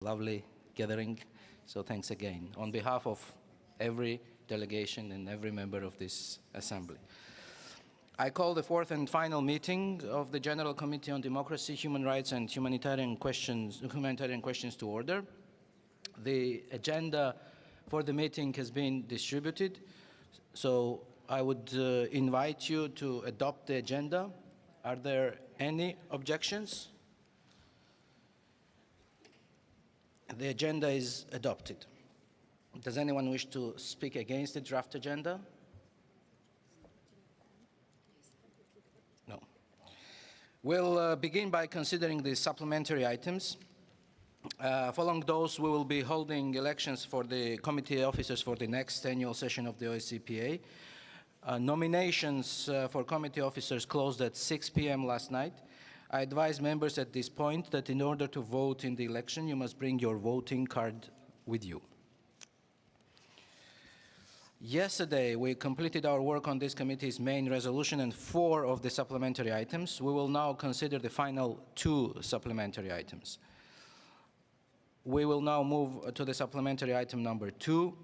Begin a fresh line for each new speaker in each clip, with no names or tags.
Lovely gathering, so thanks again on behalf of every delegation and every member of this assembly. I call the fourth and final meeting of the General Committee on Democracy, Human Rights and Humanitarian questions to order. The agenda for the meeting has been distributed, so I would invite you to adopt the agenda. Are there any objections? The agenda is adopted. Does anyone wish to speak against the draft agenda? No. We'll begin by considering the supplementary items. Following those, we will be holding elections for the committee officers for the next annual session of the OSCPA. Nominations for committee officers closed at 6 p.m. last night. I advise members at this point that in order to vote in the election, you must bring your voting card with you. Yesterday, we completed our work on this committee's main resolution and 4 of the supplementary items. We will now consider the final 2 supplementary items. We will now move to the supplementary item number 2,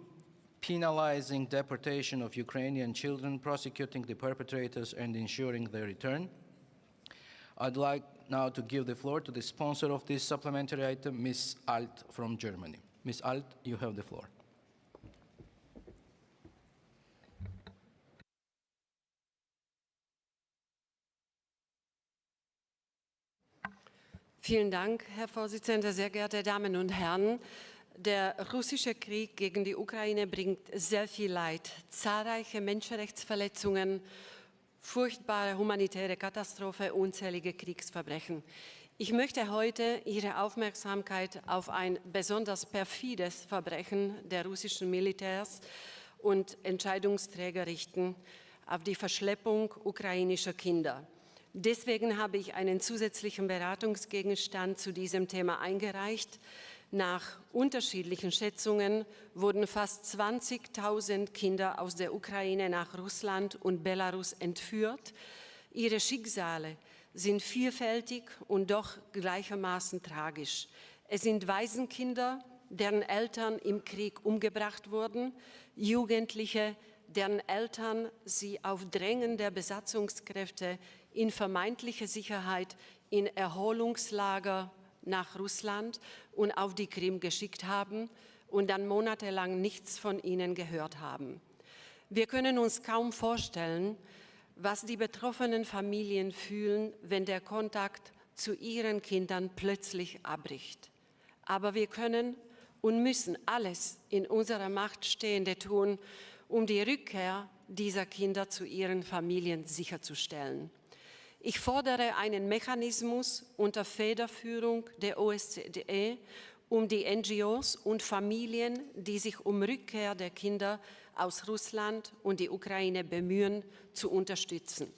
penalizing deportation of Ukrainian children, prosecuting the perpetrators and ensuring their return. I'd like now to give the floor to the sponsor of this supplementary item, Ms. Alt from Germany. Ms. Alt, you have the floor.
Vielen Dank, Herr Vorsitzender, sehr geehrte Damen und Herren. Der russische Krieg gegen die Ukraine bringt sehr viel Leid, zahlreiche Menschenrechtsverletzungen, furchtbare humanitäre Katastrophe, unzählige Kriegsverbrechen. Ich möchte heute Ihre Aufmerksamkeit auf ein besonders perfides Verbrechen der russischen Militärs und Entscheidungsträger richten, auf die Verschleppung ukrainischer Kinder. Deswegen habe ich einen zusätzlichen Beratungsgegenstand zu diesem Thema eingereicht. Nach unterschiedlichen Schätzungen wurden fast 20.000 Kinder aus der Ukraine nach Russland und Belarus entführt. Ihre Schicksale sind vielfältig und doch gleichermaßen tragisch. Es sind Waisenkinder, deren Eltern im Krieg umgebracht wurden, Jugendliche, deren Eltern sie auf Drängen der Besatzungskräfte in vermeintliche Sicherheit in Erholungslager nach Russland und auf die Krim geschickt haben und dann monatelang nichts von ihnen gehört haben. Wir können uns kaum vorstellen, was die betroffenen Familien fühlen, wenn der Kontakt zu ihren Kindern plötzlich abbricht. Aber wir können und müssen alles in unserer Macht Stehende tun, um die Rückkehr dieser Kinder zu ihren Familien sicherzustellen. Ich fordere einen Mechanismus unter Federführung der OSZE, um die NGOs und Familien, die sich um Rückkehr der Kinder aus Russland und die Ukraine bemühen, zu unterstützen.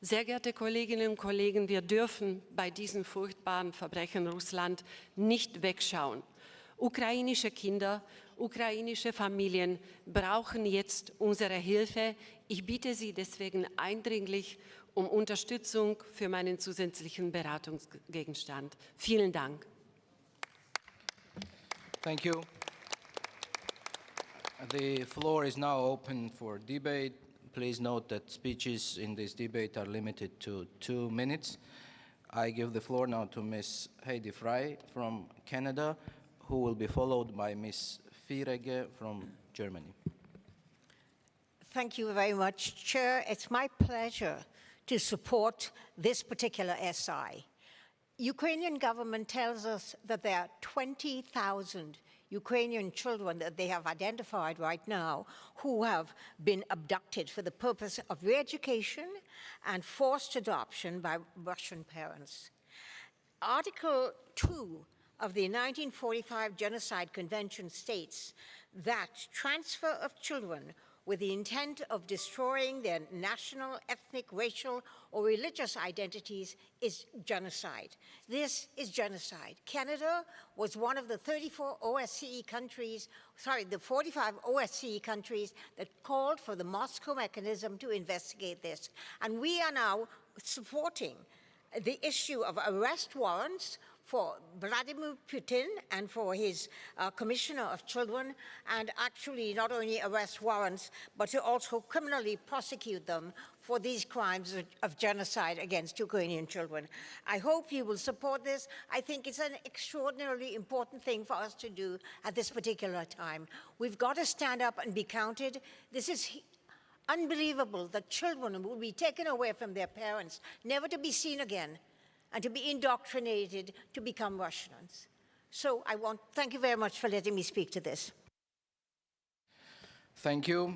Sehr geehrte Kolleginnen und Kollegen, wir dürfen bei diesen furchtbaren Verbrechen Russland nicht wegschauen. Ukrainische Kinder, ukrainische Familien brauchen jetzt unsere Hilfe. Ich bitte Sie deswegen eindringlich um Unterstützung für meinen zusätzlichen Beratungsgegenstand. Vielen Dank.
Thank you. The floor is now open for debate. Please note that speeches in this debate are limited to 2 minutes. I give the floor now to Ms. Heidi Frey from Canada, who will be followed by Ms. Firege from Germany.
Thank you very much, Chair. It's my pleasure to support this particular SI. Ukrainian government tells us that there are 20,000 Ukrainian children that they have identified right now who have been abducted for the purpose of re-education and forced adoption by Russian parents. Article 2 of the 1945 Genocide Convention states that transfer of children with the intent of destroying their national, ethnic, racial, or religious identities is genocide. This is genocide. Canada was one of the 45 OSCE countries that called for the Moscow mechanism to investigate this. And we are now supporting the issue of arrest warrants for Vladimir Putin and for his Commissioner of Children, and actually not only arrest warrants, but to also criminally prosecute them for these crimes of genocide against Ukrainian children. I hope you will support this. I think it's an extraordinarily important thing for us to do at this particular time. We've got to stand up and be counted. This is unbelievable that children will be taken away from their parents, never to be seen again, and to be indoctrinated to become Russians. So thank you very much for letting me speak to this.
Thank you.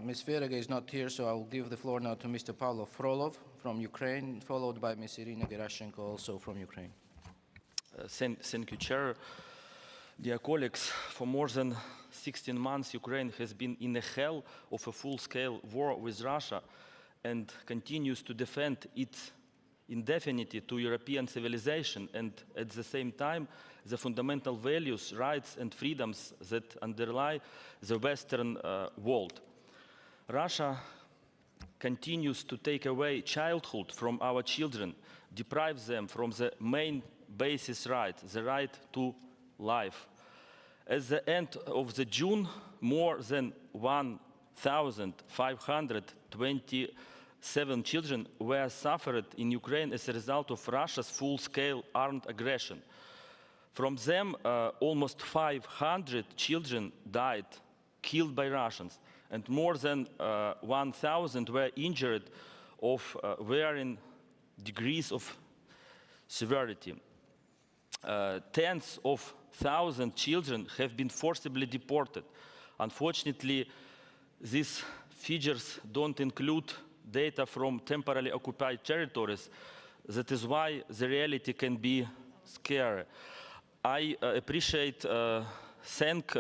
Ms. Verega is not here, so I will give the floor now to Mr. Pavlo Frolov from Ukraine, followed by Ms. Irina Gerashenko, also from Ukraine.
Thank you, Chair. Dear colleagues, for more than 16 months, Ukraine has been in the hell of a full-scale war with Russia and continues to defend its indifference to European civilization and, at the same time, the fundamental values, rights, and freedoms that underlie the Western world. Russia continues to take away childhood from our children, deprives them from the main basis right, the right to life. At the end of June, more than 1,527 children were suffered in Ukraine as a result of Russia's full-scale armed aggression. From them, almost 500 children died, killed by Russians, and more than 1,000 were injured of varying degrees of severity. Tens of thousands of children have been forcibly deported. Unfortunately, these figures don't include data from temporarily occupied territories. That is why the reality can be scary. I appreciate, thank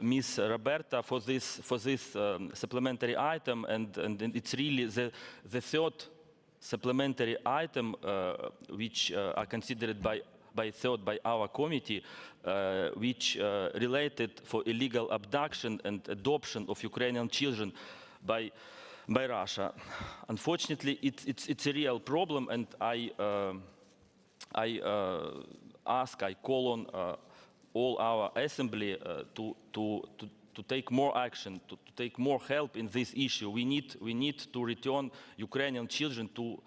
Ms. Roberta for this supplementary item, and it's really the third supplementary item which are considered by our committee, which related for illegal abduction and adoption of Ukrainian children by Russia. Unfortunately, it's a real problem, and I call on all our assembly to take more action, to take more help in this issue. We need to return Ukrainian children to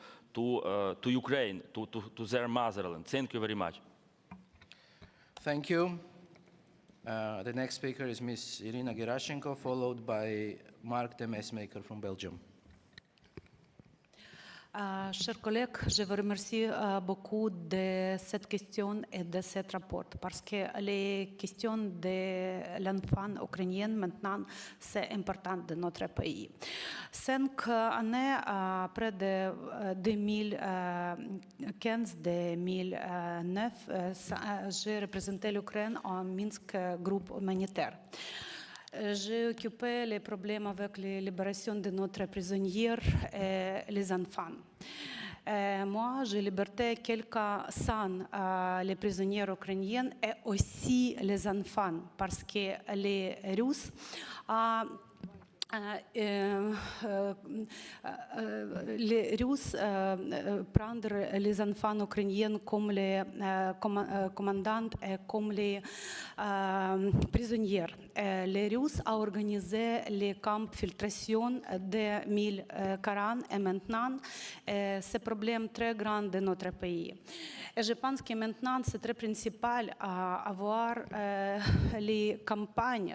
Ukraine, to their motherland. Thank you very much.
Thank you. The next speaker is Ms. Irina Gerashenko, followed by Mark de Mesmaker from Belgium.
Chers collègues, je vous remercie beaucoup de cette question et de ce rapport parce que les questions de l'enfant ukrainien maintenant, c'est important de notre pays. 5 années après de 2015-2009, j'ai représenté l'Ukraine en Minsk groupe humanitaire. J'ai occupé les problèmes avec la libération de notre prisonniers et les enfants. Moi, j'ai libéré quelques-uns les prisonniers ukrainiens et aussi les enfants parce que les Russes les Russes prendre les enfants ukrainiens comme les commandants et comme les prisonniers. Les Russes ont organisé les camps de filtration de 2040 et maintenant c'est un problème très grand de notre pays. Et je pense que maintenant c'est très principal avoir les campagnes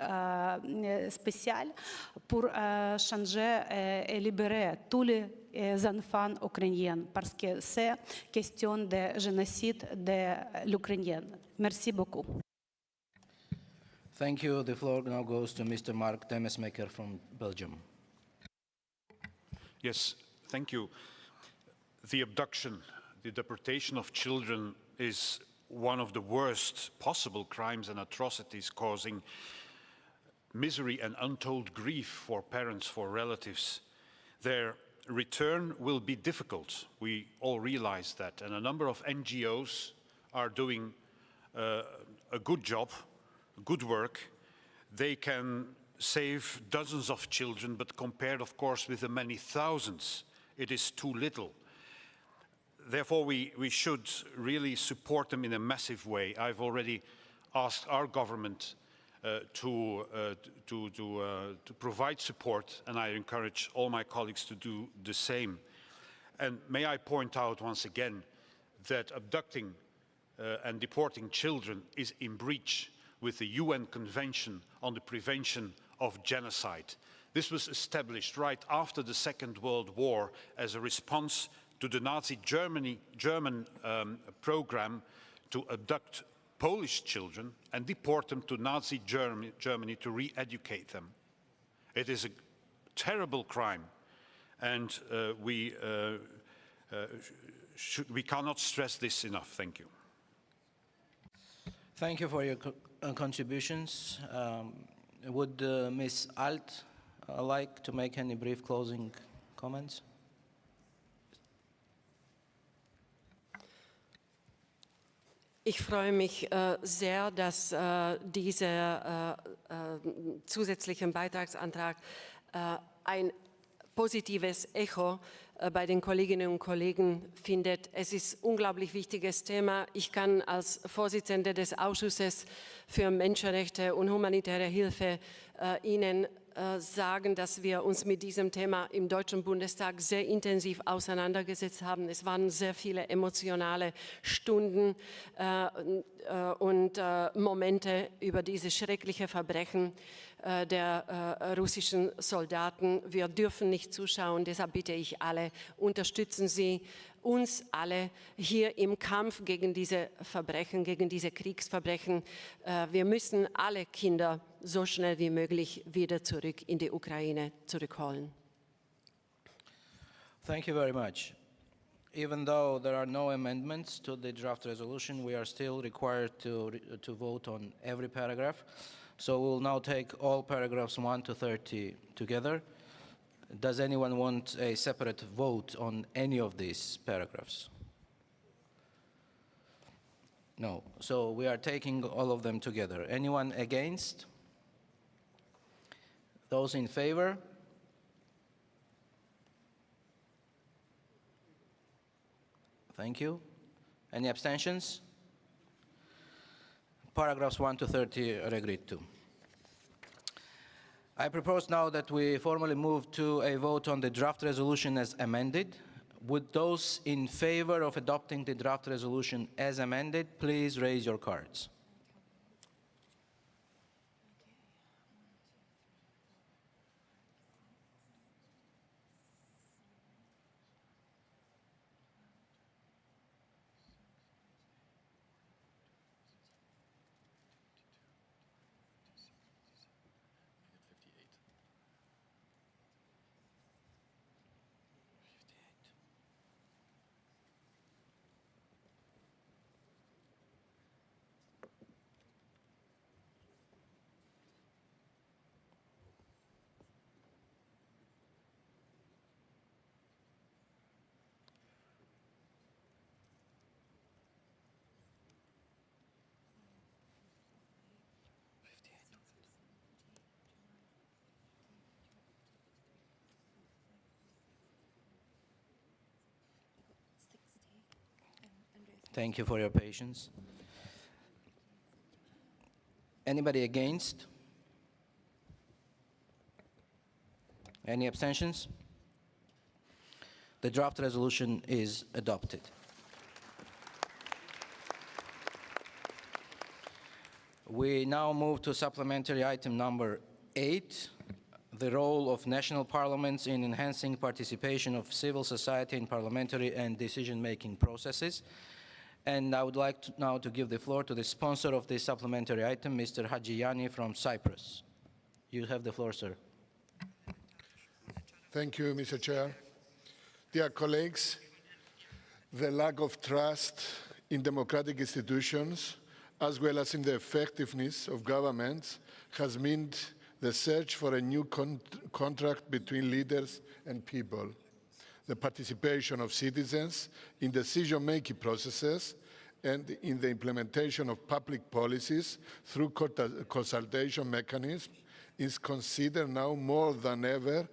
spéciales pour changer et libérer tous les enfants ukrainiens parce que c'est question de génocide de l'Ukrainien. Merci beaucoup.
Thank you. The floor now goes to Mr. Mark de Mesmaker from Belgium.
Yes, thank you. The abduction, the deportation of children is one of the worst possible crimes and atrocities, causing misery and untold grief for parents, for relatives. Their return will be difficult. We all realize that. And a number of NGOs are doing a good job, good work. They can save dozens of children, but compared, of course, with the many thousands, it is too little. therefore, we should really support them in a massive way. I've already asked our government to provide support, and I encourage all my colleagues to do the same. And may I point out once again that abducting and deporting children is in breach with the UN Convention on the Prevention of Genocide. This was established right after the Second World War as a response to the Nazi German program to abduct Polish children and deport them to Nazi Germany to re-educate them. It is a terrible crime, and we cannot stress this enough. Thank you.
Thank you for your contributions. Would Ms. Alt like to make any brief closing comments?
Ich freue mich sehr, dass dieser zusätzliche Beitragsantrag ein positives Echo bei den Kolleginnen und Kollegen findet. Es ist ein unglaublich wichtiges Thema. Ich kann als Vorsitzende des Ausschusses für Menschenrechte und humanitäre Hilfe Ihnen sagen, dass wir uns mit diesem Thema im Deutschen Bundestag sehr intensiv auseinandergesetzt haben. Es waren sehr viele emotionale Stunden und Momente über diese schrecklichen Verbrechen der russischen Soldaten. Wir dürfen nicht zuschauen, deshalb bitte ich alle, unterstützen Sie uns alle hier im Kampf gegen diese Verbrechen, gegen diese Kriegsverbrechen. Wir müssen alle Kinder so schnell wie möglich wieder zurück in die Ukraine zurückholen.
Thank you very much. Even though there are no amendments to the draft resolution, we are still required to vote on every paragraph. So we'll now take all paragraphs 1 to 30 together. Does anyone want a separate vote on any of these paragraphs? No. So we are taking all of them together. Anyone against? Those in favor? Thank you. Any abstentions? Paragraphs 1 to 30 are agreed to. I propose now that we formally move to a vote on the draft resolution as amended. Would those in favor of adopting the draft resolution as amended, please raise your cards. Thank you for your patience. Anybody against? Any abstentions? The draft resolution is adopted. We now move to supplementary item number 8, the role of national parliaments in enhancing participation of civil society in parliamentary and decision-making processes. And I would like now to give the floor to the sponsor of this supplementary item, Mr. Hajiani from Cyprus. You have the floor, sir.
Thank you, Mr. Chair. Dear colleagues, the lack of trust in democratic institutions, as well as in the effectiveness of governments, has meant the search for a new contract between leaders and people. The participation of citizens in decision-making processes and in the implementation of public policies through consultation mechanisms is considered now more than ever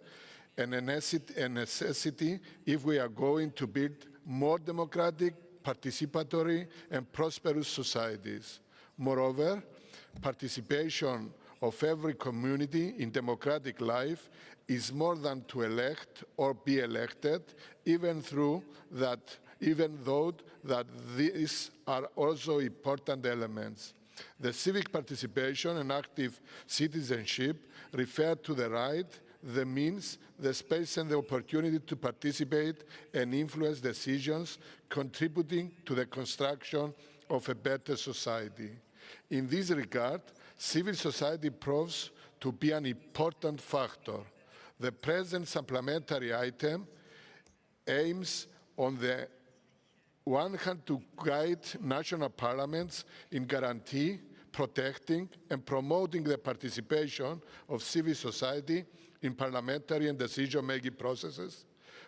a necessity if we are going to build more democratic, participatory, and prosperous societies. Moreover, participation of every community in democratic life is more than to elect or be elected, even though that these are also important elements. The civic participation and active citizenship refer to the right, the means, the space, and the opportunity to participate and influence decisions, contributing to the construction of a better society. In this regard, civil society proves to be an important factor. The present supplementary item aims on the one hand to guide national parliaments in guaranteeing, protecting, and promoting the participation of civil society in parliamentary and decision-making processes,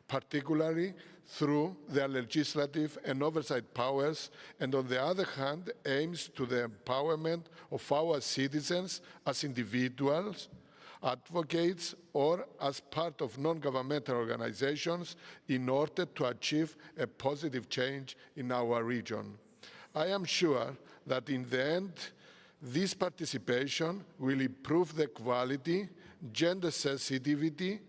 particularly through their legislative and oversight powers, and on the other hand, aims to the empowerment of our citizens as individuals, advocates, or as part of non-governmental organizations in order to achieve a positive change in our region. I am sure that in the end, this participation will improve the quality, gender sensitivity,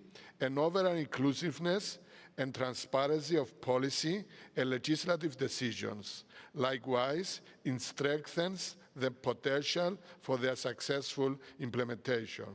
and overall inclusiveness and transparency of policy and legislative decisions. Likewise, it strengthens the potential for their successful implementation.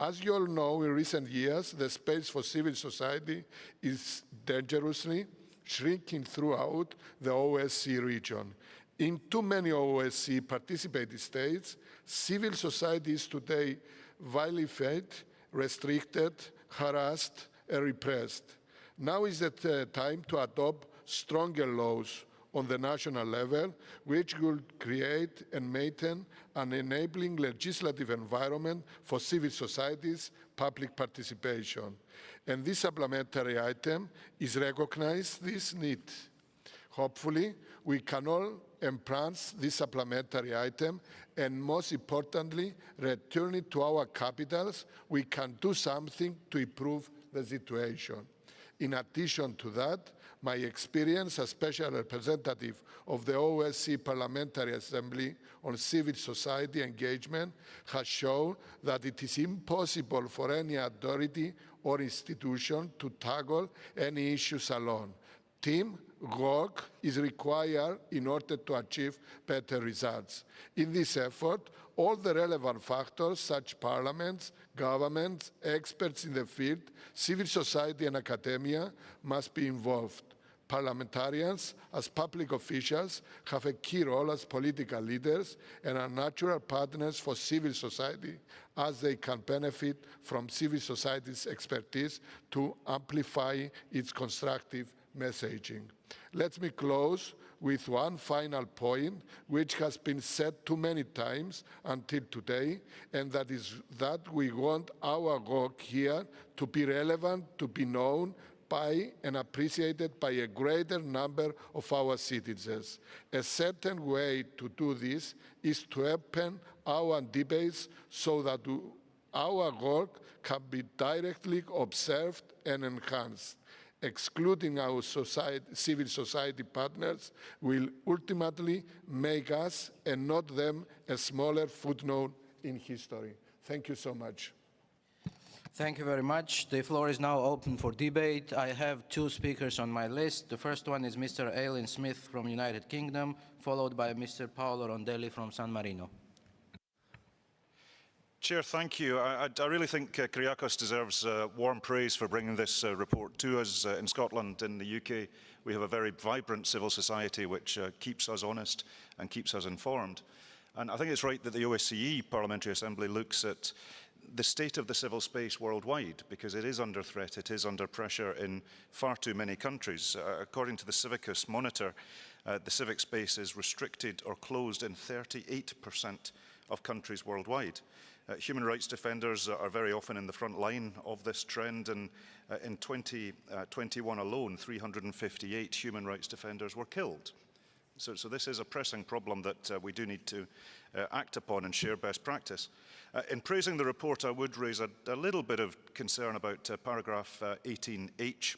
As you all know, in recent years, the space for civil society is dangerously shrinking throughout the OSCE region. In too many OSCE participating states, civil society is today vilified, restricted, harassed, and repressed. Now is the time to adopt stronger laws on the national level, which will create and maintain an enabling legislative environment for civil society's public participation. And this supplementary item is recognize this need. Hopefully, we can all embrace this supplementary item, and most importantly, return it to our capitals. We can do something to improve the situation. In addition to that, my experience as special representative of the OSCE Parliamentary Assembly on civil society engagement has shown that it is impossible for any authority or institution to tackle any issues alone. Teamwork is required in order to achieve better results. In this effort, all the relevant factors, such as parliaments, governments, experts in the field, civil society, and academia, must be involved. Parliamentarians, as public officials, have a key role as political leaders and are natural partners for civil society, as they can benefit from civil society's expertise to amplify its constructive messaging. Let me close with one final point, which has been said too many times until today, and that is that we want our work here to be relevant, to be known by and appreciated by a greater number of our citizens. A certain way to do this is to open our debates so that our work can be directly observed and enhanced. Excluding our civil society partners will ultimately make us and not them a smaller footnote in history. Thank you so much.
Thank you very much. The floor is now open for debate. I have two speakers on my list. The first one is Mr. Aileen Smith from United Kingdom, followed by Mr. Paolo Rondelli from San Marino.
Chair, thank you. I really think Kyriakos deserves warm praise for bringing this report to us. In Scotland, in the UK, we have a very vibrant civil society which keeps us honest and keeps us informed. And I think it's right that the OSCE Parliamentary Assembly looks at the state of the civil space worldwide, because it is under threat, it is under pressure in far too many countries. According to the Civicus Monitor, the civic space is restricted or closed in 38% of countries worldwide. Human rights defenders are very often in the front line of this trend, and in 2021 alone, 358 human rights defenders were killed. So this is a pressing problem that we do need to act upon and share best practice. In praising the report, I would raise a little bit of concern about paragraph 18H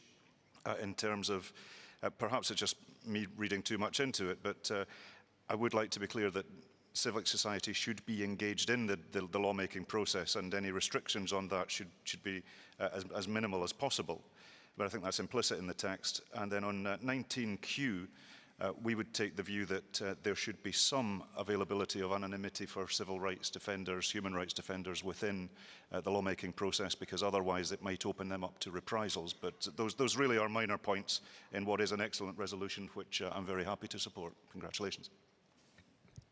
in terms of Perhaps it's just me reading too much into it, but I would like to be clear that civic society should be engaged in the lawmaking process, and any restrictions on that should be as minimal as possible. But I think that's implicit in the text. And then on 19Q, we would take the view that there should be some availability of anonymity for civil rights defenders, human rights defenders within the lawmaking process, because otherwise it might open them up to reprisals. But those really are minor points in what is an excellent resolution, which I'm very happy to support. Congratulations.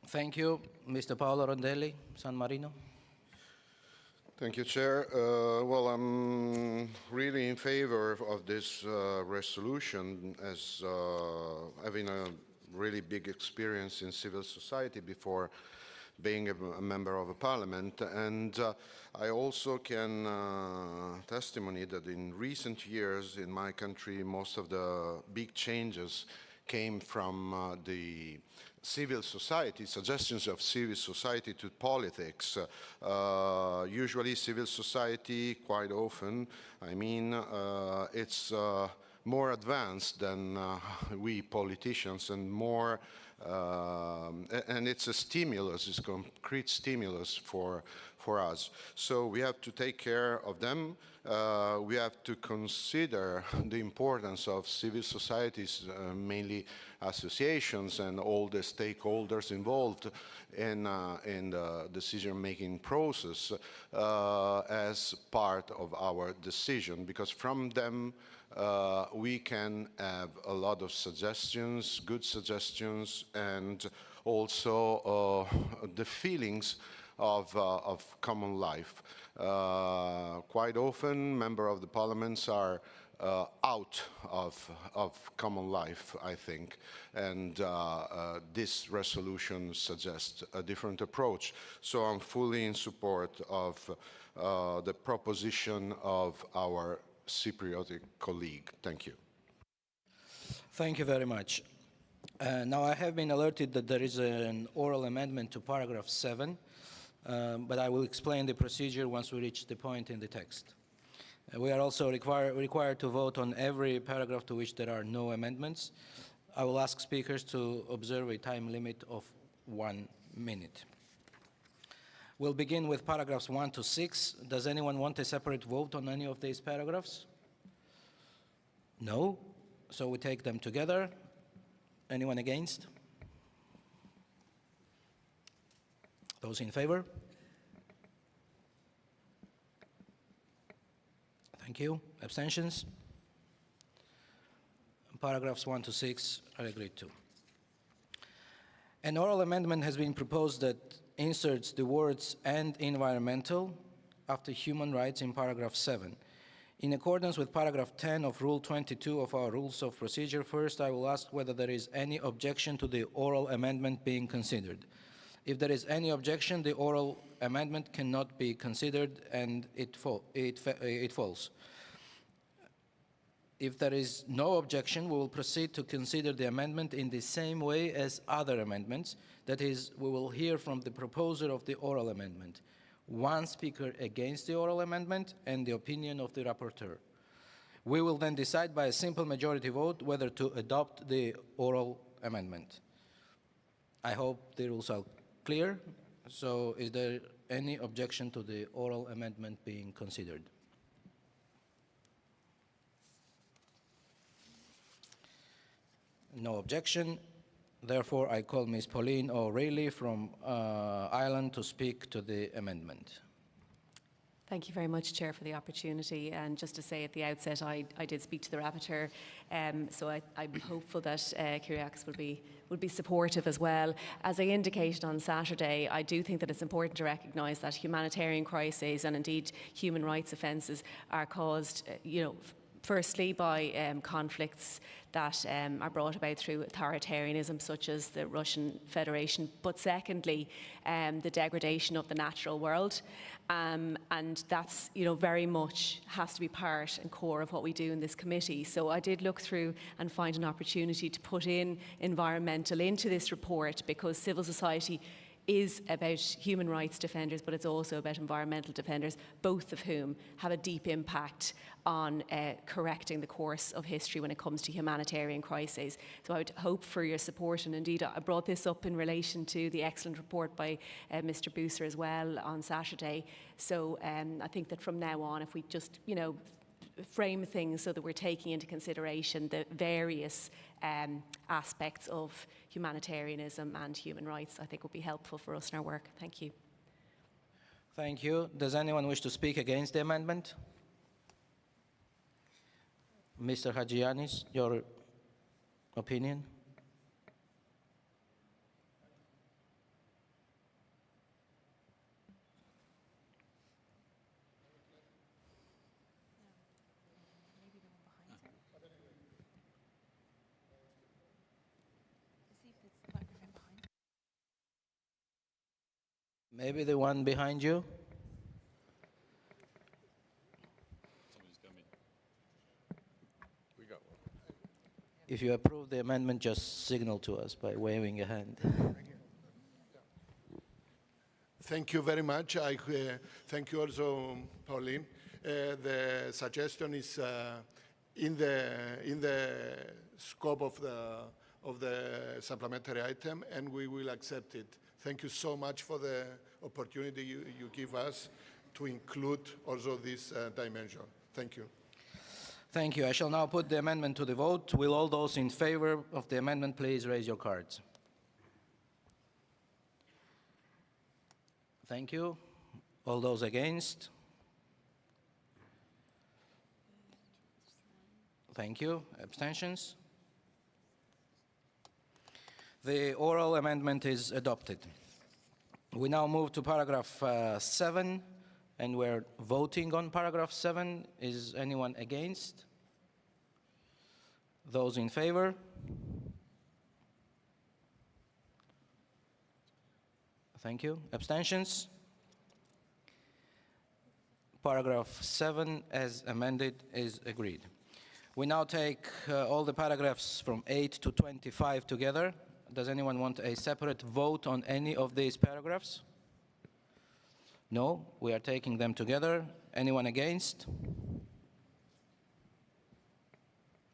Thank you. Mr. Paolo Rondelli, San Marino.
Thank you, Chair. Well, I'm really in favor of this resolution, as having a really big experience in civil society before being a member of a parliament. And I also can testimony that in recent years in my country, most of the big changes came from the civil society, suggestions of civil society to politics. Usually civil society, quite often, I mean, it's more advanced than we politicians, and more, and it's a stimulus, it's concrete stimulus for us. So we have to take care of them. We have to consider the importance of civil societies, mainly associations and all the stakeholders involved in the decision-making process as part of our decision, because from them we can have a lot of suggestions, good suggestions, and also the feelings of common life. Quite often, members of the parliaments are out of common life, I think, and this resolution suggests a different approach. So I'm fully in support of the proposition of our Cypriotic colleague. Thank you.
Thank you very much. Now I have been alerted that there is an oral amendment to paragraph 7, but I will explain the procedure once we reach the point in the text. We are also required to vote on every paragraph to which there are no amendments. I will ask speakers to observe a time limit of 1 minute. We'll begin with paragraphs 1 to 6. Does anyone want a separate vote on any of these paragraphs? No? So we take them together. Anyone against? Those in favor? Thank you. Abstentions? Paragraphs 1 to 6 are agreed to. An oral amendment has been proposed that inserts the words "and environmental" after human rights in paragraph 7. In accordance with paragraph 10 of Rule 22 of our Rules of Procedure, first I will ask whether there is any objection to the oral amendment being considered. If there is any objection, the oral amendment cannot be considered and it falls. If there is no objection, we will proceed to consider the amendment in the same way as other amendments. That is, we will hear from the proposer of the oral amendment, one speaker against the oral amendment, and the opinion of the rapporteur. We will then decide by a simple majority vote whether to adopt the oral amendment. I hope the rules are clear. So is there any objection to the oral amendment being considered? No objection. Therefore, I call Ms. Pauline O'Reilly from Ireland to speak to the amendment.
Thank you very much, Chair, for the opportunity. And just to say at the outset, I did speak to the rapporteur, so I'm hopeful that Kyriakos will be supportive as well. As I indicated on Saturday, I do think that it's important to recognise that humanitarian crises and indeed human rights offences are caused, firstly by conflicts that are brought about through authoritarianism, such as the Russian Federation, but secondly, the degradation of the natural world. And that's, very much has to be part and core of what we do in this committee. So I did look through and find an opportunity to put in environmental into this report, because civil society is about human rights defenders, but it's also about environmental defenders, both of whom have a deep impact on correcting the course of history when it comes to humanitarian crises. So I would hope for your support, and indeed I brought this up in relation to the excellent report by Mr. Booser as well on Saturday. So I think that from now on, if we just, frame things so that we're taking into consideration the various aspects of humanitarianism and human rights, I think would be helpful for us in our work. Thank you.
Thank you. Does anyone wish to speak against the amendment? Mr. Hajianis, your opinion? Maybe the one behind you? If you approve the amendment, just signal to us by waving a hand.
Thank you very much. I thank you also, Pauline. The suggestion is in the scope of the supplementary item, and we will accept it. Thank you so much for the opportunity you give us to include also this dimension. Thank you.
Thank you. I shall now put the amendment to the vote. Will all those in favor of the amendment please raise your cards? Thank you. All those against? Thank you. Abstentions? The oral amendment is adopted. We now move to paragraph 7, and we're voting on paragraph 7. Is anyone against? Those in favor? Thank you. Abstentions? Paragraph 7 as amended is agreed. We now take all the paragraphs from 8 to 25 together. Does anyone want a separate vote on any of these paragraphs? No, we are taking them together. Anyone against?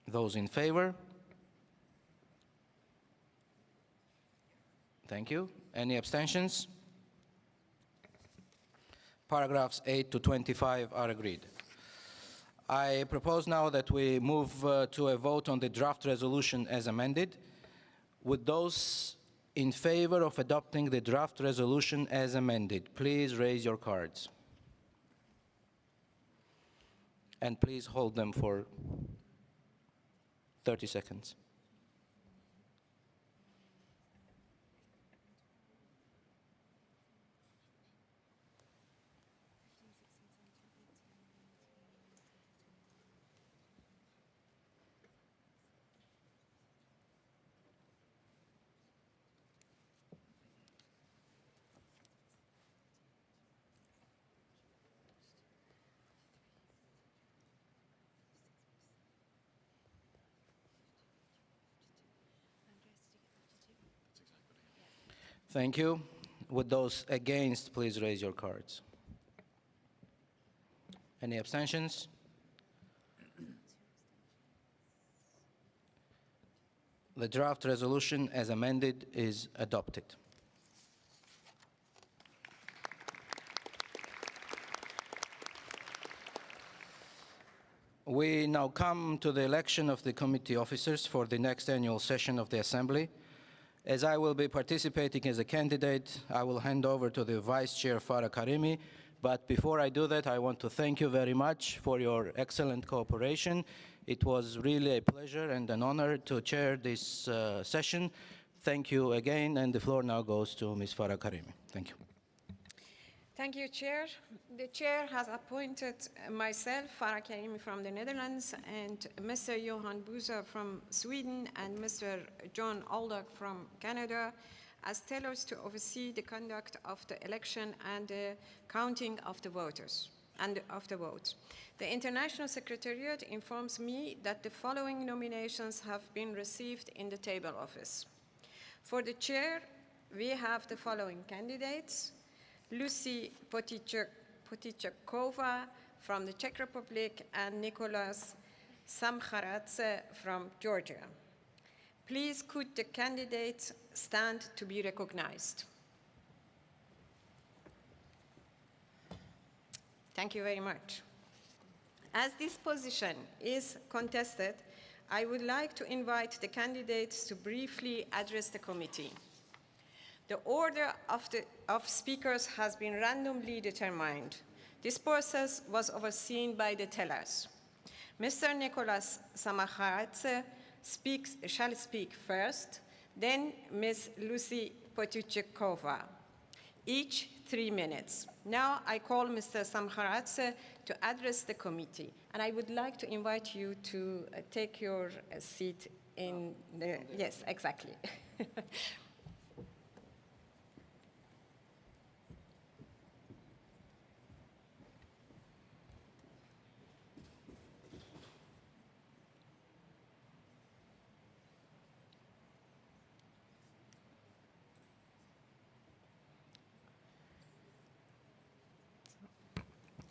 Those in favor? Thank you. Any abstentions? Paragraphs 8 to 25 are agreed. I propose now that we move to a vote on the draft resolution as amended. Would those in favor of adopting the draft resolution as amended, please raise your cards. And please hold them for 30 seconds. Thank you. Would those against please raise your cards? Any abstentions? The draft resolution as amended is adopted. We now come to the election of the committee officers for the next annual session of the Assembly. As I will be participating as a candidate, I will hand over to the Vice Chair, Farah Karimi. But before I do that, I want to thank you very much for your excellent cooperation. It was really a pleasure and an honor to chair this session. Thank you again, and the floor now goes to Ms. Farah Karimi. Thank you.
Thank you, Chair. The Chair has appointed myself, Farah Karimi from the Netherlands, and Mr. Johan Booser from Sweden, and Mr. John Aldock from Canada as tellers to oversee the conduct of the election and the counting of the voters and of the votes. The International Secretariat informs me that the following nominations have been received in the table office. For the Chair, we have the following candidates: Lucy Potichakova from the Czech Republic and Nicholas Samcharadze from Georgia. Please could the candidates stand to be recognized? Thank you very much. As this position is contested, I would like to invite the candidates to briefly address the committee. The order of speakers has been randomly determined. This process was overseen by the tellers. Mr. Nicholas Samcharadze shall speak first, then Ms. Lucy Potichakova, each 3 minutes. Now I call Mr. Samcharadze to address the committee, and I would like to invite you to take your seat in the, yes, exactly.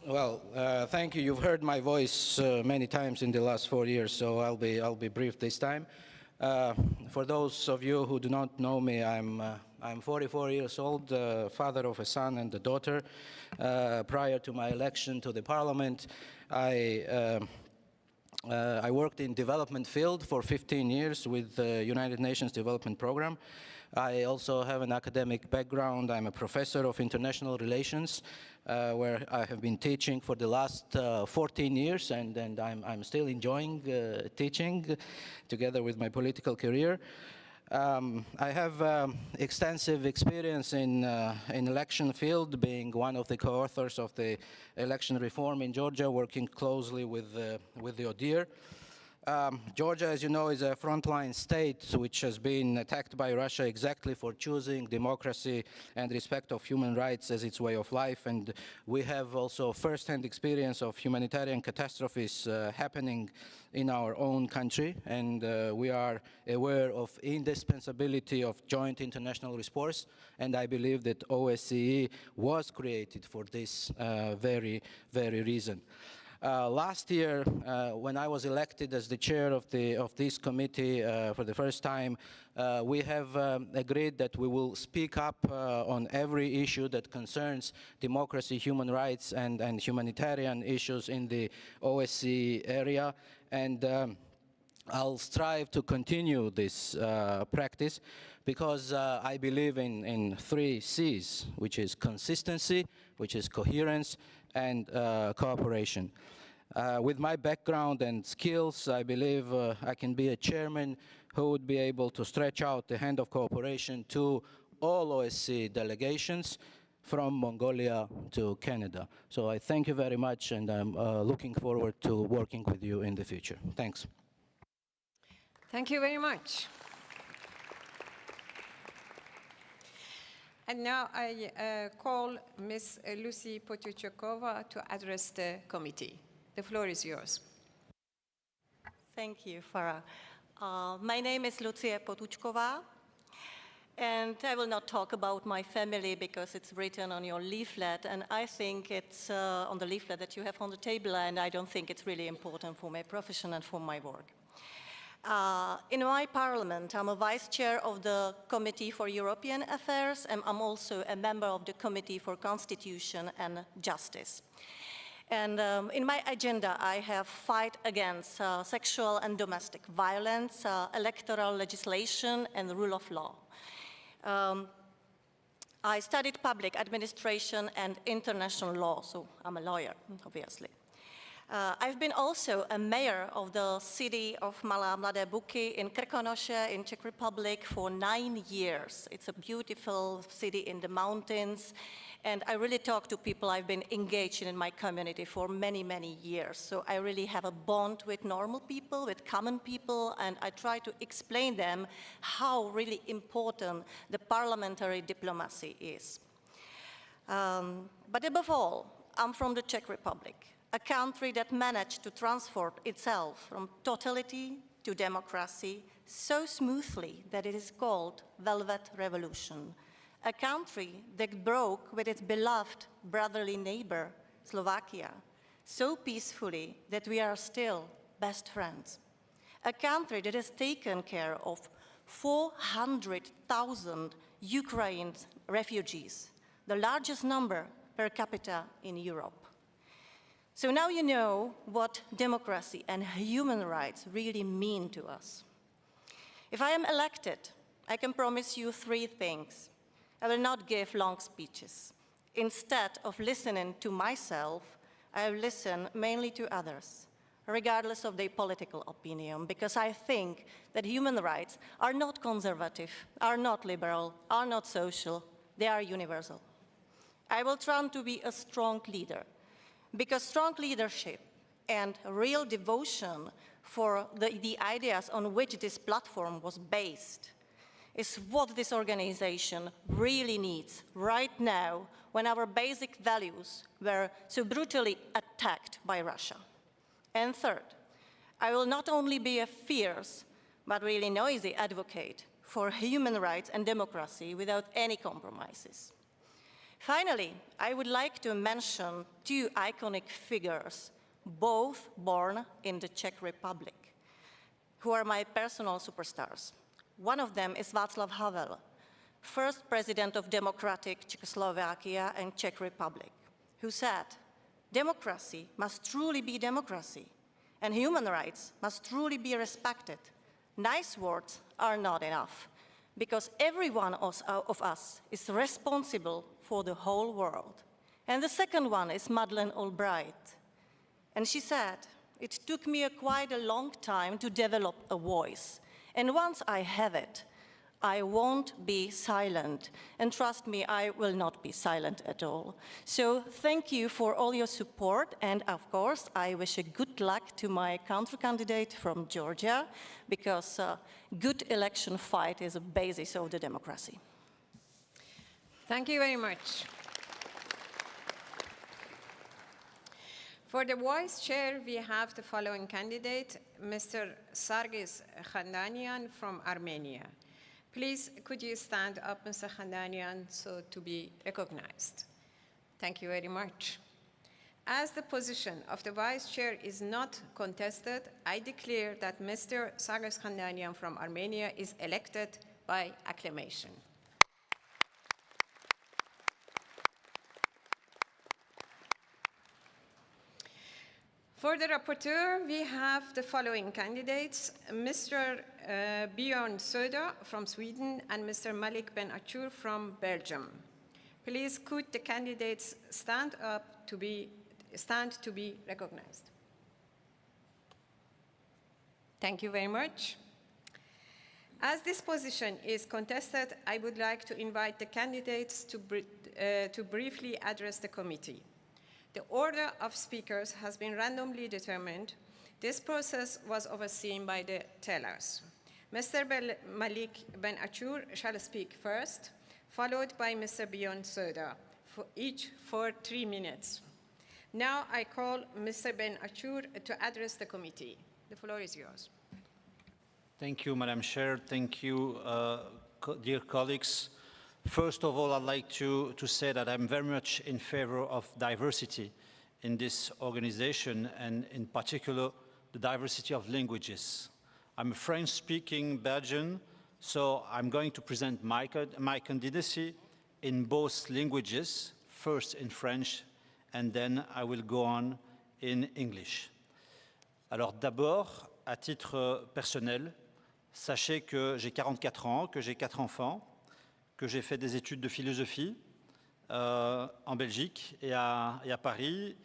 Well, thank you. You've heard my voice many times in the last 4 years, so I'll be brief this time. For those of you who do not know me, I'm 44 years old, father of a son and a daughter. Prior to my election to the parliament, I worked in development field for 15 years with the United Nations Development Program. I also have an academic background. I'm a professor of international relations, where I have been teaching for the last 14 years, and I'm still enjoying teaching together with my political career. I have extensive experience in election field, being one of the co-authors of the election reform in Georgia, working closely with the ODIHR. Georgia, as you know, is a frontline state which has been attacked by Russia exactly for choosing democracy and respect of human rights as its way of life. And we have also first-hand experience of humanitarian catastrophes happening in our own country. And we are aware of indispensability of joint international response. And I believe that OSCE was created for this very reason. Last year, when I was elected as the chair of this committee for the first time, we have agreed that we will speak up on every issue that concerns democracy, human rights, and humanitarian issues in the OSCE area. And I'll strive to continue this practice because I believe in 3 C's, which is consistency, which is coherence, and cooperation. With my background and skills, I believe I can be a chairman who would be able to stretch out the hand of cooperation to all OSCE delegations from Mongolia to Canada. So I thank you very much, and I'm looking forward to working with you in the future. Thanks.
Thank you very much. And now I call Ms. Lucy Potichakova to address the committee. The floor is yours.
Thank you, Farah. My name is Lucia Potuchkova, and I will not talk about my family because it's written on your leaflet, and I think it's on the leaflet that you have on the table, and I don't think it's really important for my profession and for my work. In my parliament, I'm a vice chair of the Committee for European Affairs, and I'm also a member of the Committee for Constitution and Justice. And in my agenda, I have fight against sexual and domestic violence, electoral legislation, and the rule of law. I studied public administration and international law, so I'm a lawyer, obviously. I've been also a mayor of the city of Mladé Buky in Krkonoše in Czech Republic for 9 years. It's a beautiful city in the mountains, and I really talk to people. I've been engaged in my community for many years. So I really have a bond with normal people, with common people, and I try to explain them how really important the parliamentary diplomacy is. But above all, I'm from the Czech Republic, a country that managed to transform itself from totality to democracy so smoothly that it is called Velvet Revolution. a country that broke with its beloved brotherly neighbor, Slovakia, so peacefully that we are still best friends. A country that has taken care of 400,000 Ukrainian refugees, the largest number per capita in Europe. So now you know what democracy and human rights really mean to us. If I am elected, I can promise you 3 things. I will not give long speeches. Instead of listening to myself, I will listen mainly to others, regardless of their political opinion, because I think that human rights are not conservative, are not liberal, are not social, they are universal. I will try to be a strong leader, because strong leadership and real devotion for the ideas on which this platform was based is what this organization really needs right now when our basic values were so brutally attacked by Russia. And third, I will not only be a fierce but really noisy advocate for human rights and democracy without any compromises. Finally, I would like to mention 2 iconic figures, both born in the Czech Republic, who are my personal superstars. One of them is Václav Havel, first president of democratic Czechoslovakia and Czech Republic, who said, democracy must truly be democracy, and human rights must truly be respected. Nice words are not enough, because every one of us is responsible for the whole world. And the second one is Madeleine Albright. And she said, it took me quite a long time to develop a voice. And once I have it, I won't be silent. And trust me, I will not be silent at all. So thank you for all your support. And of course, I wish a good luck to my counter-candidate from Georgia, because a good election fight is a basis of the democracy.
Thank you very much. For the vice chair, we have the following candidate, Mr. Sargis Khandanian from Armenia. Please, could you stand up, Mr. Khandanian, so to be recognized? Thank you very much. As the position of the vice chair is not contested, I declare that Mr. Sargis Khandanian from Armenia is elected by acclamation. For the rapporteur, we have the following candidates, Mr. Björn Söder from Sweden and Mr. Malik Ben Achur from Belgium. Please could the candidates stand to be recognized. Thank you very much. As this position is contested, I would like to invite the candidates to briefly address the committee. The order of speakers has been randomly determined. This process was overseen by the tellers. Mr. Malik Ben Achur shall speak first, followed by Mr. Björn Söder, each for 3 minutes. Now I call Mr. Ben Achur to address the committee. The floor is yours.
Thank you, Madam Chair. Thank you, dear colleagues. First of all, I'd like to say that I'm very much in favor of diversity in this organization, and in particular, the diversity of languages. I'm a French-speaking Belgian, so I'm going to present my candidacy in both languages, first in French, and then I will go on in English. Alors d'abord, à titre personnel, sachez que j'ai 44 ans, que j'ai 4 enfants, que j'ai fait des études de philosophie en Belgique et à Paris,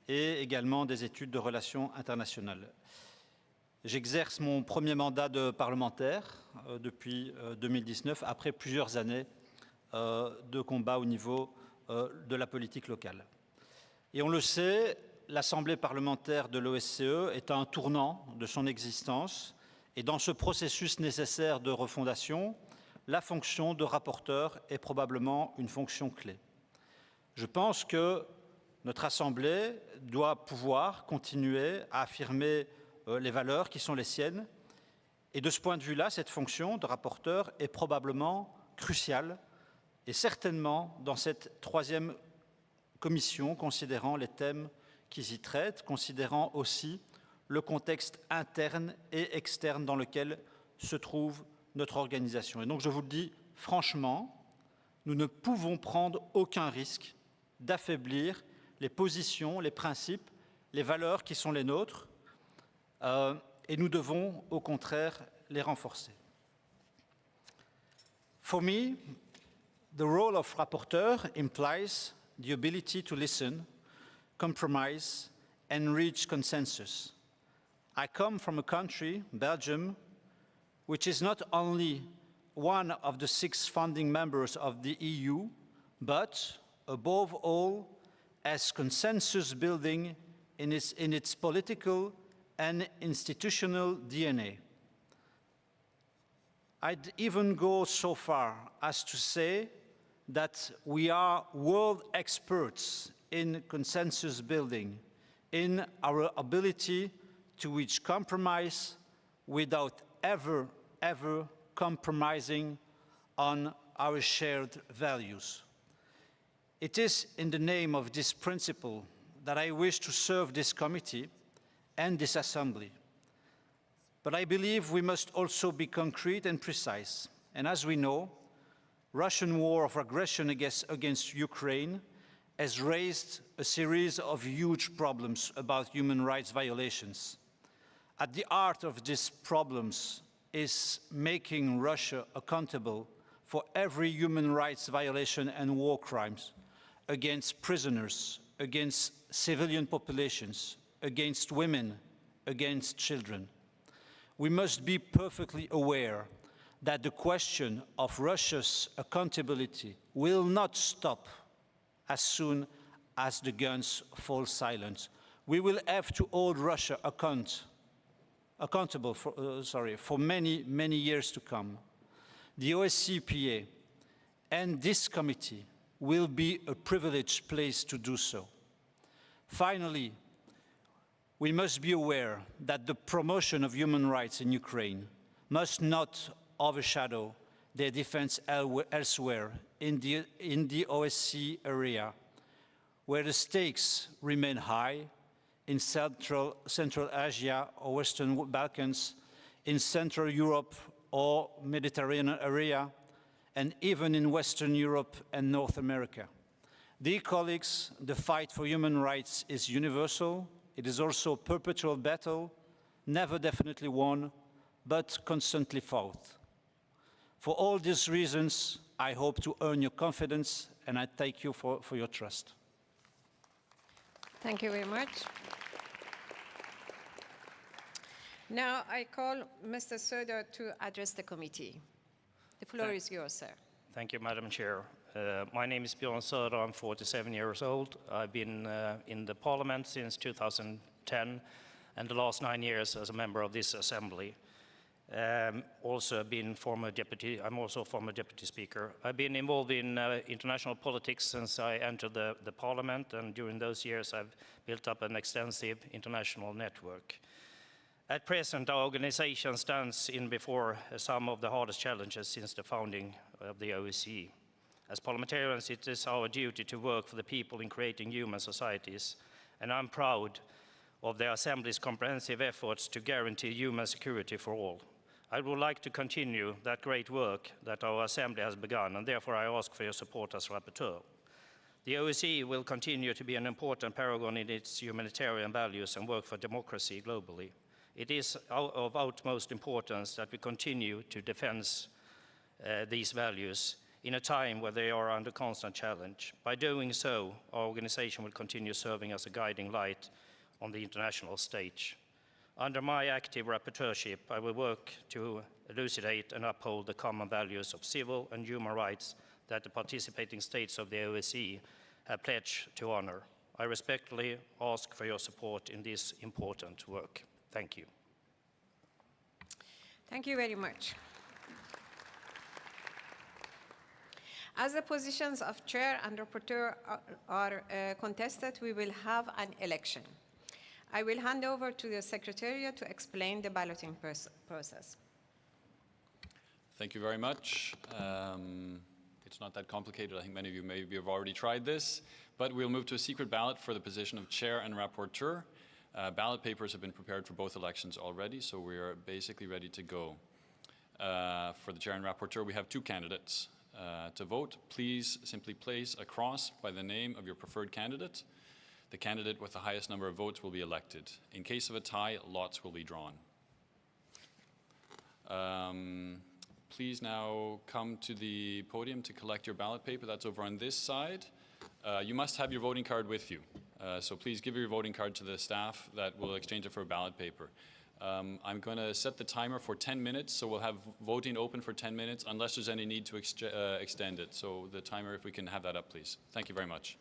et également des études de relations internationales. J'exerce mon premier mandat de parlementaire depuis 2019, après plusieurs années de combat au niveau de la politique locale. Et on le sait, l'Assemblée parlementaire de l'OSCE est à un tournant de son existence, et dans ce processus nécessaire de refondation, la fonction de rapporteur est probablement une fonction clé. Je pense que notre Assemblée doit pouvoir continuer à affirmer les valeurs qui sont les siennes, et de ce point de vue-là, cette fonction de rapporteur est probablement cruciale
et certainement dans cette troisième commission, considérant les thèmes qu'ils y traitent, considérant aussi le contexte interne et externe dans lequel se trouve notre organisation. Et donc je vous le dis franchement, nous ne pouvons prendre aucun risque d'affaiblir les positions, les principes, les valeurs qui sont les nôtres, et nous devons au contraire les renforcer. For me, the role of rapporteur implies the ability to listen, compromise, and reach consensus. I come from a country, Belgium, which is not only one of the 6 founding members of the EU, but above all, as consensus building in its political and institutional DNA. I'd even go so far as to say that we are world experts in consensus building, in our ability to reach compromise without ever compromising on our shared values. It is in the name of this principle that I wish to serve this committee and this assembly. But I believe we must also be concrete and precise. And as we know, Russian war of aggression against Ukraine has raised a series of huge problems about human rights violations. At the heart of these problems is making Russia accountable for every human rights violation and war crimes against prisoners, against civilian populations, against women, against children. We must be perfectly aware that the question of Russia's accountability will not stop as soon as the guns fall silent. We will have to hold Russia accountable for many years to come. The OSCE and this committee will be a privileged place to do so. Finally, we must be aware that the promotion of human rights in Ukraine must not overshadow their defense elsewhere in the OSCE area, where the stakes remain high in Central Asia or Western Balkans, in Central Europe or Mediterranean area, and even in Western Europe and North America. Dear colleagues, the fight for human rights is universal. It is also a perpetual battle, never definitely won, but constantly fought. For all these reasons, I hope to earn your confidence, and I thank you for your trust.
Thank you very much. Now I call Mr. Söder to address the committee. The floor is yours, sir.
Thank you, Madam Chair. My name is Björn Söder. I'm 47 years old. I've been in the Parliament since 2010, and the last 9 years as a member of this Assembly. I'm also former Deputy Speaker. I've been involved in international politics since I entered the Parliament, and during those years I've built up an extensive international network. At present, our organization stands in before some of the hardest challenges since the founding of the OSCE. As parliamentarians, it is our duty to work for the people in creating human societies, and I'm proud of the Assembly's comprehensive efforts to guarantee human security for all. I would like to continue that great work that our Assembly has begun, and therefore I ask for your support as rapporteur. The OSCE will continue to be an important paragon in its humanitarian values and work for democracy globally. It is of utmost importance that we continue to defend these values in a time where they are under constant challenge. By doing so, our organization will continue serving as a guiding light on the international stage. Under my active rapporteurship, I will work to elucidate and uphold the common values of civil and human rights that the participating states of the OSCE have pledged to honor. I respectfully ask for your support in this important work. Thank you.
Thank you very much. As the positions of chair and rapporteur are contested, we will have an election. I will hand over to the Secretariat to explain the balloting process.
Thank you very much. It's not that complicated. I think many of you maybe have already tried this, but we'll move to a secret ballot for the position of chair and rapporteur. Ballot papers have been prepared for both elections already, so we are basically ready to go. For the chair and rapporteur, we have two candidates to vote. Please simply place a cross by the name of your preferred candidate. The candidate with the highest number of votes will be elected. In case of a tie, lots will be drawn. Please now come to the podium to collect your ballot paper. That's over on this side. You must have your voting card with you. So please give your voting card to the staff that will exchange it for a ballot paper. I'm going to set the timer for 10 minutes, so we'll have voting open for 10 minutes unless there's any need to extend it. So the timer, if we can have that up, please. Thank you very much.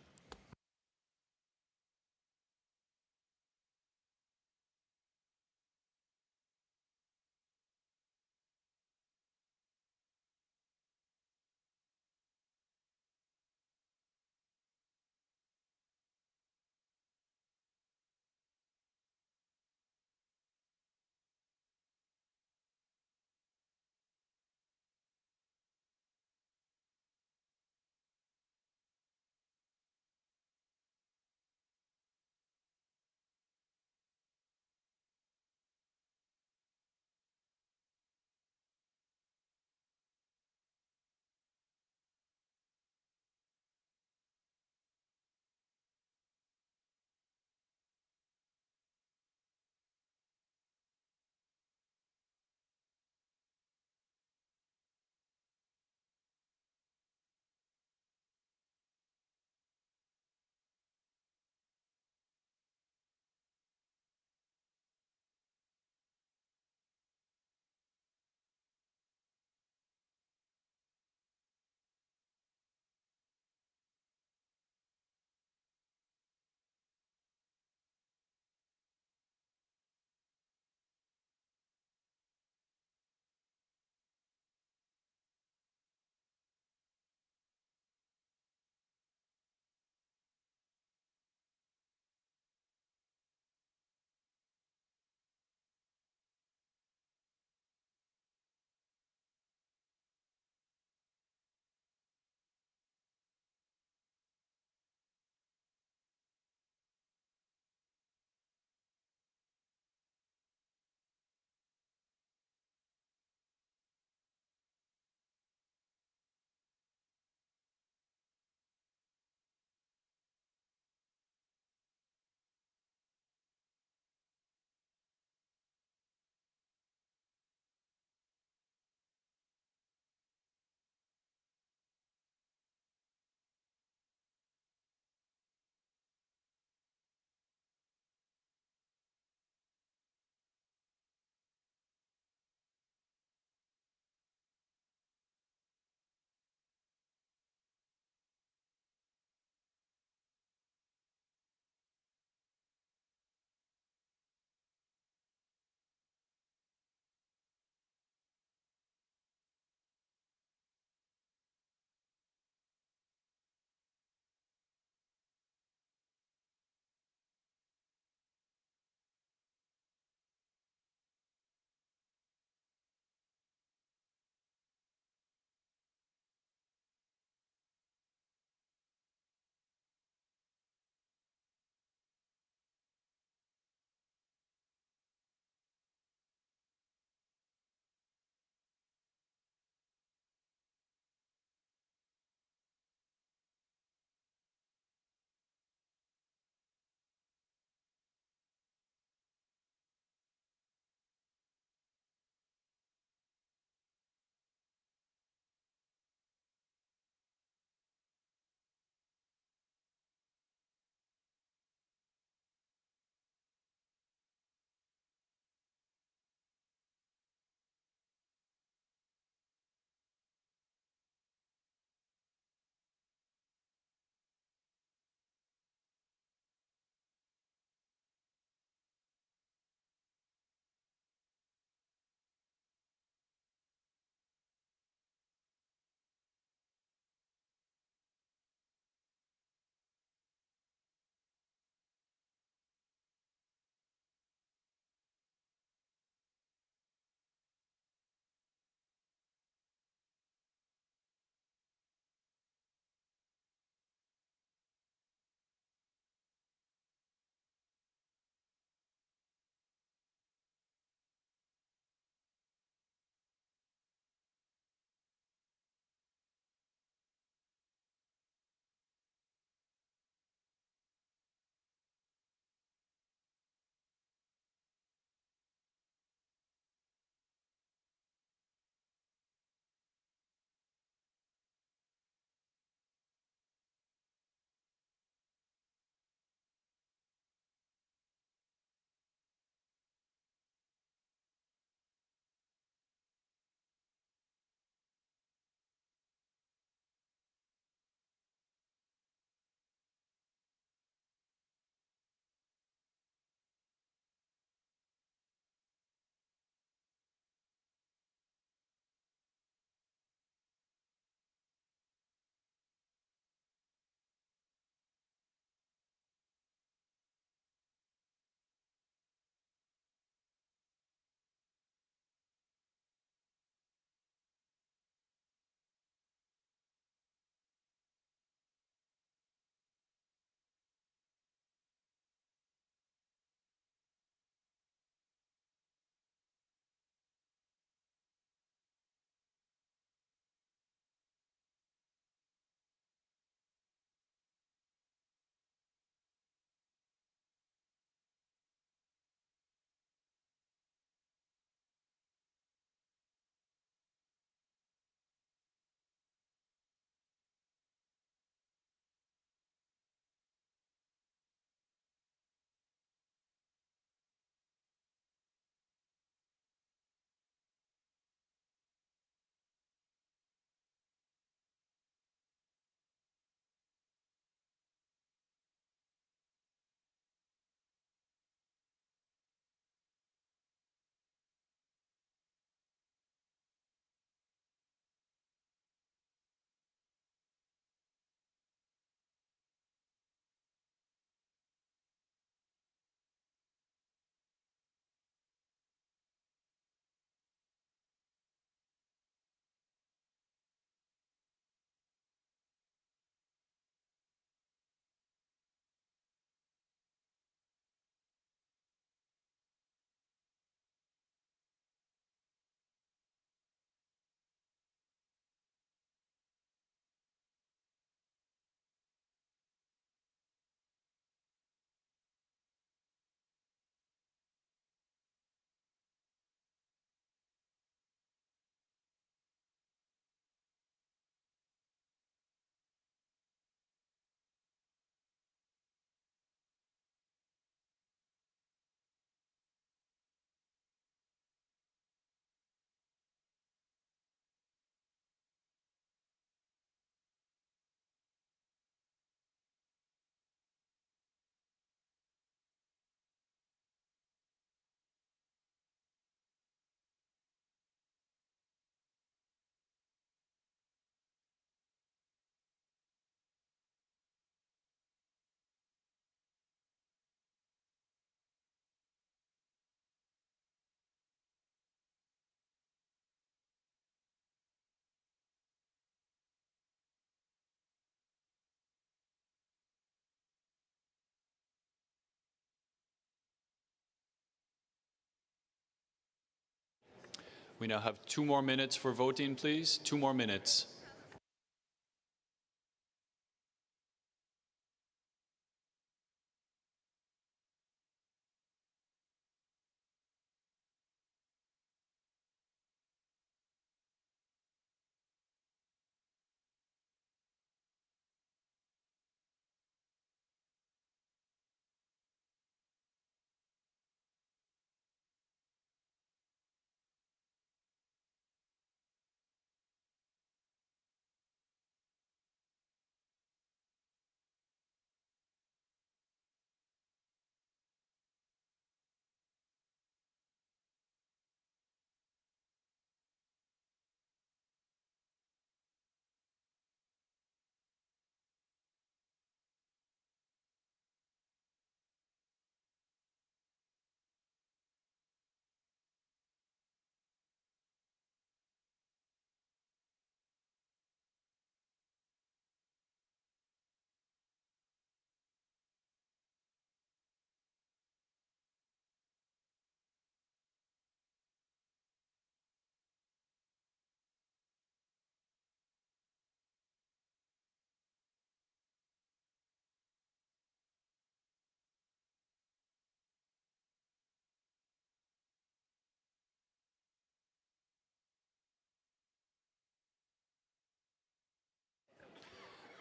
We now have 2 more minutes for voting, please. 2 more minutes.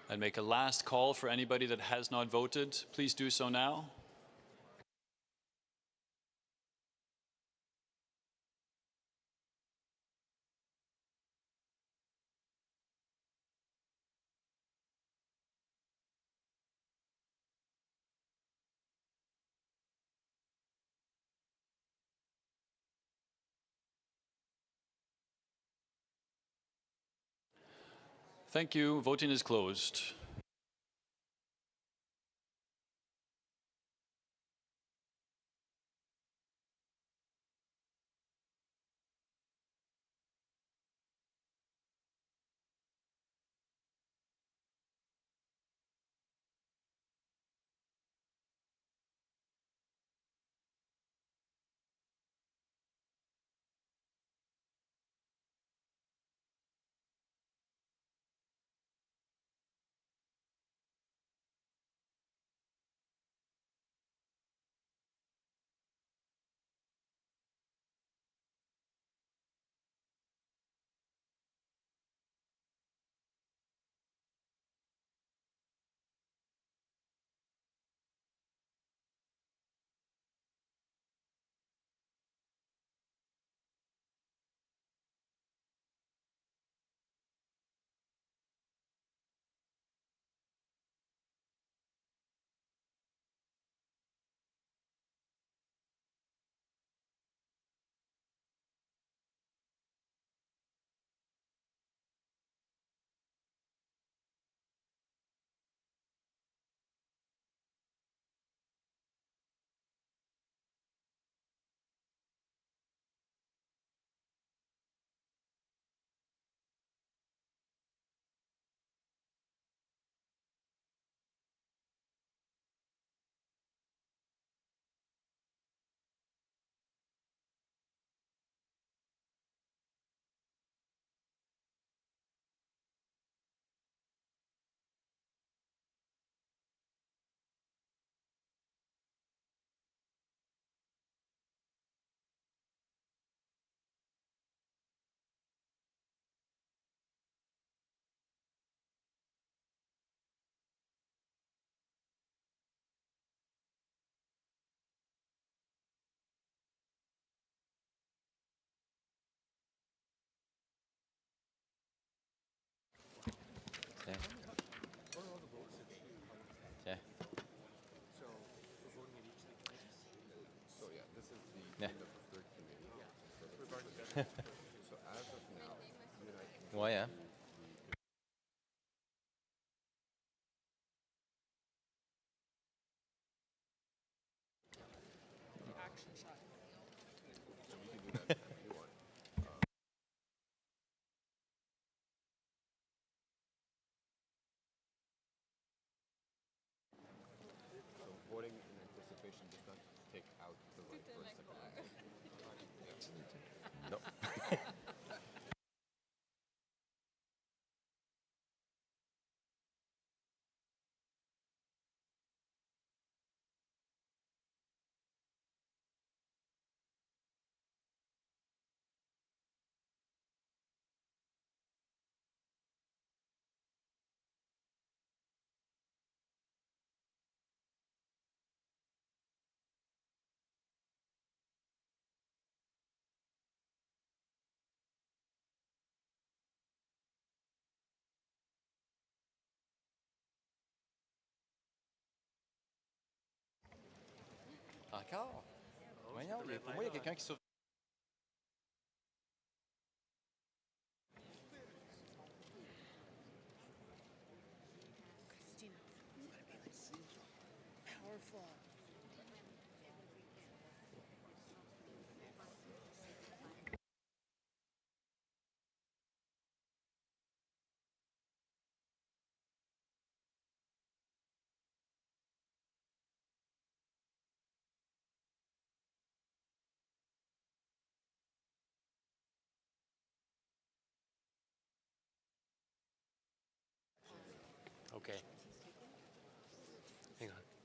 I'd make a last call for anybody that has not voted. Please do so now. Thank you. Voting is closed.
Well, yeah.
Voting in anticipation does not take out the right for a second round. No. D'accord. Voyons, pour moi, il y a quelqu'un qui souffre. Okay. Hang on.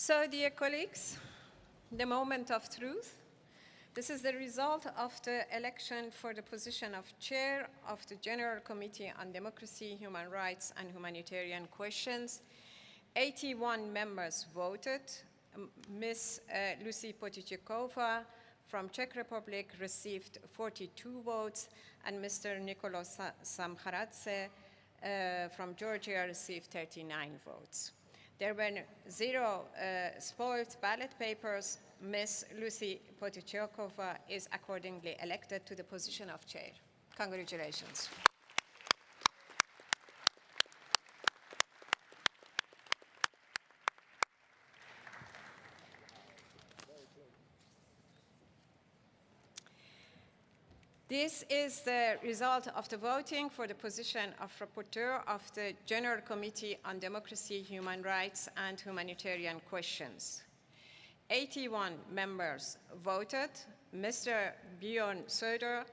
So, dear colleagues, the moment of truth. This is the result of the election for the position of chair of the General Committee on Democracy, Human Rights and Humanitarian Questions. 81 members voted. Ms. Lucy Potichekova from Czech Republic received 42 votes, and Mr. Nikolo Samharadze from Georgia received 39 votes. There were 0 spoiled ballot papers. Ms. Lucy Potichekova is accordingly elected to the position of chair. Congratulations. This is the result of the voting for the position of rapporteur of the General Committee on Democracy, Human Rights and Humanitarian Questions. 81 members voted. Mr. Bjorn Söder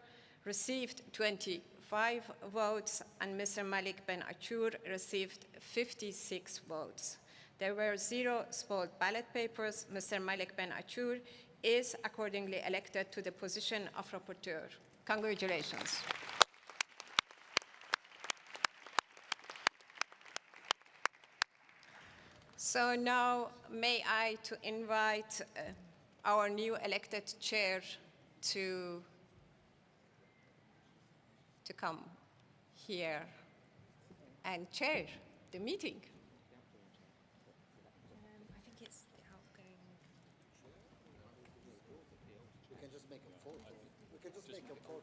received 25 votes, and Mr. Malik Ben Achur received 56 votes. There were 0 spoiled ballot papers. Mr. Malik Ben Achur is accordingly elected to the position of rapporteur. Congratulations. So now may I to invite our new elected chair to come here and chair the meeting.
I think it's the outgoing.
We can just make a photo. We can just make a photo.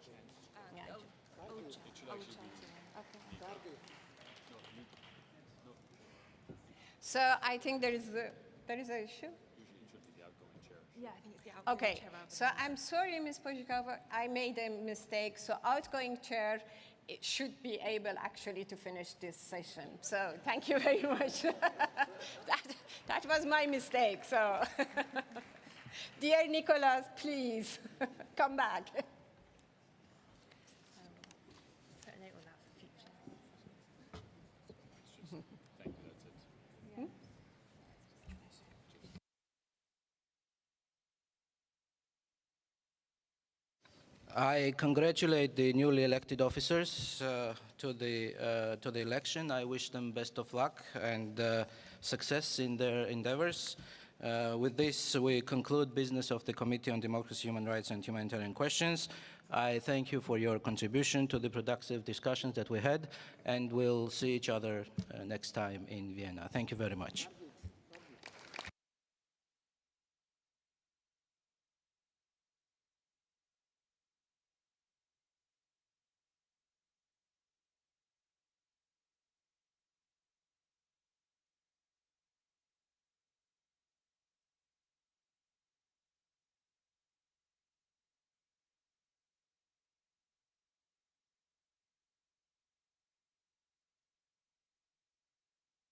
So I think there is an issue.
Yeah, I think it's the outgoing
Okay,
chair.
so I'm sorry, Ms. Potikova, I made a mistake. So outgoing chair should be able actually to finish this session. So thank you very much. that was my mistake. So dear Nicholas, please come back.
I congratulate the newly elected officers to the election. I wish them best of luck and success in their endeavors. With this, we conclude business of the Committee on Democracy, Human Rights and Humanitarian Questions. I thank you for your contribution to the productive discussions that we had, and we'll see each other next time in Vienna. Thank you very much.